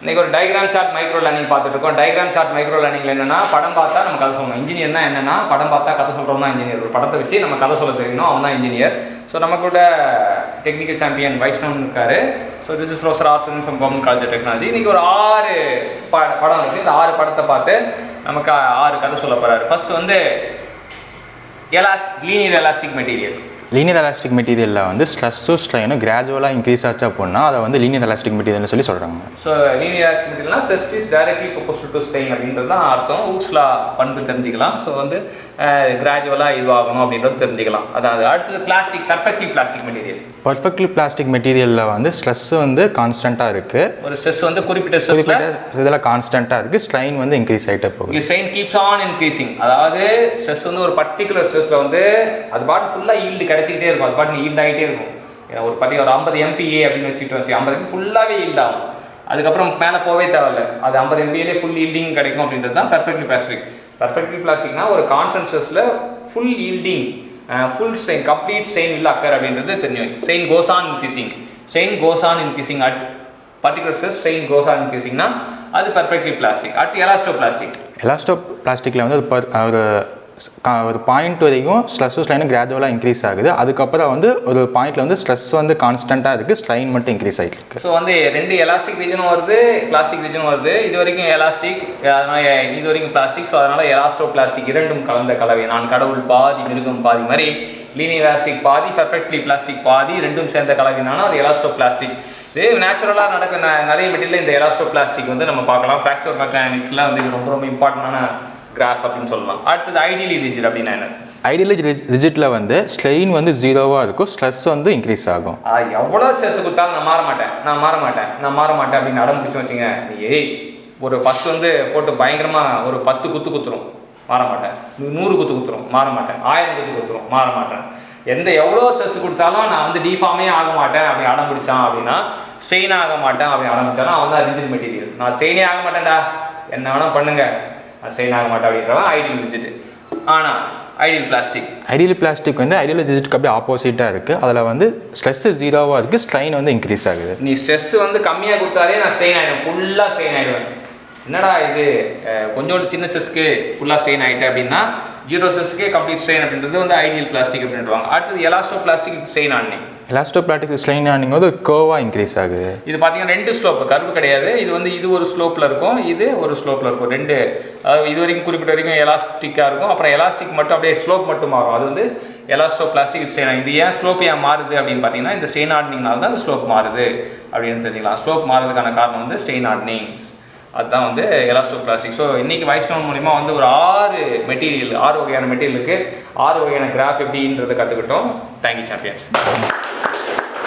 இன்றைக்கி ஒரு diagram chart micro learning பார்த்துட்டு இருக்கோம். டயக்ராம் சார்ட் மைக்ரோ லேர்னிங்கில் என்னென்னா படம் பார்த்தா நம்ம கதை சொல்லணும். இன்ஜினியர்னா என்னென்னா படம் பார்த்தா கதை சொல்கிறோம் தான் இன்ஜினியர். ஒரு படத்தை வச்சு நம்ம கதை சொல்ல தெரியணும், அவன் தான் இன்ஜினியர். ஸோ நம்ம கூட டெக்னிக்கல் சாம்பியன் வைஷ்ணவன் இருக்காரு. So this is professor Aswin from government college of technology. இன்றைக்கி ஒரு 6 படம் இருக்குது. இந்த 6 படத்தை பார்த்து நமக்கு 6 கதை சொல்ல போகிறாரு. ஃபர்ஸ்ட் வந்து linear elastic material. Linear elastic மெட்டீரியலில் வந்து ஸ்ட்ரெஸ்ஸும் ஸ்ட்ரெயினும் கிராஜுவலாக இன்க்ரீஸ் ஆச்சு அப்படின்னா அதை வந்து லீனியர் எலாஸ்டிக் மெட்டீரியல்னு சொல்லி சொல்கிறாங்க. ஸோ லீனியர் எலாஸ்டிக் மெட்டீரியல்னா stress is directly proportional to strain அப்படின்றது தான் அர்த்தம். ஹூக்ஸ்லா பண்பு தெரிஞ்சிக்கலாம். ஸோ வந்து கிராஜுவலாக இதுவாகணும் அப்படின்றது தெரிஞ்சிக்கலாம். அதாவது அடுத்தது plastic, perfectly plastic material. Perfectly plastic மெட்டீரியலில் வந்து ஸ்ட்ரெஸ் வந்து கான்ஸ்டண்ட்டாக இருக்குது. ஒரு ஸ்ட்ரெஸ் வந்து குறிப்பிட்ட இதில் கான்ஸ்டண்ட்டாக இருக்குது. ஸ்ட்ரெயின் வந்து இன்க்ரீஸ் ஆகிட்டே போகுது. Strain keeps on increasing. அதாவது ஸ்ட்ரெஸ் வந்து ஒரு பர்டிகுலர் ஸ்ட்ரெஸ்ஸில் வந்து அது பாட்டு ஃபுல்லாக ஈல்டு கிடைச்சிக்கிட்டே இருக்கும். அது பாட்டு ஈல்ட் ஆகிட்டே இருக்கும். ஒரு 50 MPa அப்படின்னு வச்சுக்கிட்டு 50 ஃபுல்லாகவே ஈல்ட் ஆகும். அதுக்கப்புறம் மேலே போகவே தேவையில்லை. அது 50 MPaலே ஃபுல் ஈல்டிங் கிடைக்கும் அப்படின்றது தான் பர்ஃபெக்ட்லி பிளாஸ்டிக். பர்ஃபெக்ட்லி பிளாஸ்டிக்னா ஒரு constant full yielding, full strain, complete strain இல்லை அக்கர் அப்படின்றது தெரியும். Strain goes on increasing at particular stress, strain goes on இன்க்ரீசிங்னா அது பர்ஃபெக்ட்லி பிளாஸ்டிக். அடுத்து எலாஸ்டோ பிளாஸ்டிக்கில் வந்து ஒரு பாயிண்ட் வரைக்கும் ஸ்ட்ரெஸ்ஸும் ஸ்ட்ரெயினும் கிராஜுவலாக இன்க்ரீஸ் ஆகுது. அதுக்கப்புறம் வந்து ஒரு பாயிண்ட்டில் வந்து ஸ்ட்ரெஸ் வந்து கான்ஸ்டண்ட்டாக இருக்குது, ஸ்ட்ரெயின் மட்டும் இன்க்ரீஸ் ஆகிட்டு இருக்கு. ஸோ வந்து 2 எலாஸ்டிக் ரீஜனும் வருது, பிளாஸ்டிக் ரீஜனும் வருது. இது வரைக்கும் எலாஸ்டிக், அதனால் இது வரைக்கும் பிளாஸ்டிக். ஸோ அதனால் எலாஸ்டோ பிளாஸ்டிக் இரண்டும் கலந்த கலவை. நான் கடவுள் பாதி மிருகம் பாதி மாதிரி லீனியர் எலாஸ்டிக் பாதி, பர்ஃபெக்ட்லி பிளாஸ்டிக் பாதி, ரெண்டும் சேர்ந்த கலவைனாலும் அது எலாஸ்டோ பிளாஸ்டிக். இது நேச்சுரலாக நடக்க நிறைய மெட்டீரியல் இந்த எலாஸ்டோ பிளாஸ்டிக் வந்து நம்ம பார்க்கலாம். ஃப்ராக்சர் மெக்கானிக்ஸில் வந்து இது ரொம்ப இம்பார்ட்டண்டான கிராஃப் அப்படின்னு சொல்லலாம். அடுத்தது ஐடியலி ரிஜிட் அப்படின்னா என்ன? ஐடியலி ரிஜிட்டில் வந்து ஸ்ட்ரெயின் வந்து 0வாக இருக்கும், ஸ்ட்ரெஸ் வந்து இன்க்ரீஸ் ஆகும். எவ்வளோ ஸ்ட்ரெஸ் கொடுத்தாலும் நான் மாற மாட்டேன் அப்படின்னு அடம் பிடிச்சி வச்சுங்க. நீ ஒரு 10 வந்து போட்டு பயங்கரமாக ஒரு 10 குத்து குத்துரும், மாற மாட்டேன். 100 குத்து குத்துரும், மாற மாட்டேன். 1000 குத்து குத்துரும், மாற மாட்டேன். எவ்வளோ ஸ்ட்ரெஸ் கொடுத்தாலும் நான் வந்து டிஃபார்மே ஆக மாட்டேன் அப்படி அடம் பிடிச்சான் அப்படின்னா, ஸ்ட்ரெயின் ஆக மாட்டேன் அப்படி அடம் பிடிச்சாலும் அவன் தான் ரிஜிட் மெட்டீரியல். நான் ஸ்ட்ரெயினே ஆக மாட்டேன்டா, என்ன வேணால் பண்ணுங்க, நான் ஸ்ட்ரெயின் ஆக மாட்டேன் அப்படின்றவன் ஐடியல் ரிஜிட். ஆனால் ஐடியல் பிளாஸ்டிக் வந்து ஐடியல் ரிஜிட்க்கு அப்படியே ஆப்போசிட்டாக இருக்குது. அதில் வந்து ஸ்ட்ரெஸ் 0வாக இருக்குது, ஸ்ட்ரெயின் வந்து இன்க்ரீஸ் ஆகுது. நீ ஸ்ட்ரெஸ் வந்து கம்மியாக கொடுத்தாலே நான் ஸ்ட்ரெயின் ஆகிடுவேன், ஃபுல்லாக ஸ்ட்ரெயின் ஆகிடுவேன். என்னடா இது கொஞ்சோண்டு சின்ன ஸ்ட்ரெஸ்க்கு ஃபுல்லாக ஸ்ட்ரெயின் ஆகிட்டேன் அப்படின்னா 0 ஸ்ட்ரெஸ்க்கே கம்ப்ளீட் ஸ்ட்ரெயின் அப்படின்றது வந்து ஐடியல் பிளாஸ்டிக் அப்படின்றாங்க. அடுத்தது எலாஸ்டோ பிளாஸ்டிக் ஸ்ட்ரெயின் ஆனிங். எலாஸ்டோ பிளாஸ்டிக் ஸ்ட்ரெயின் ஆனிங் வந்து கர்வாக இன்க்ரீஸ் ஆகுது. இது பார்த்தீங்கன்னா 2 ஸ்லோப், கர்வு கிடையாது. இது ஒரு ஸ்லோப்பில் இருக்கும், இது ஒரு ஸ்லோப்பில் இருக்கும். 2 இது வரைக்கும் குறிப்பிட்ட வரைக்கும் எலாஸ்டிக்காக இருக்கும். அப்புறம் எலாஸ்டிக் மட்டும் அப்படியே ஸ்லோப் மட்டும் மாறும். அது வந்து எலாஸ்டோ பிளாஸ்டிக் ஸ்ட்ரெயின் ஆனிங். இது ஏன் ஸ்லோப் மாறுது அப்படின்னு பார்த்தீங்கன்னா இந்த ஸ்ட்ரெயின் ஆர்டனிங்னால தான் ஸ்லோப் மாறுது அப்படின்னு தெரிஞ்சுக்கலாம். ஸ்லோப் மாறுறதுக்கான காரணம் வந்து ஸ்ட்ரெயின் ஆர்டனிங். அதுதான் வந்து எலாஸ்டோ பிளாஸ்டிக். ஸோ இன்றைக்கி வைஷ்ணவன் மூலிமா வந்து ஒரு 6 வகையான மெட்டீரியலுக்கு 6 வகையான கிராஃப் எப்படின்றதை கற்றுக்கிட்டோம். Thank you champions.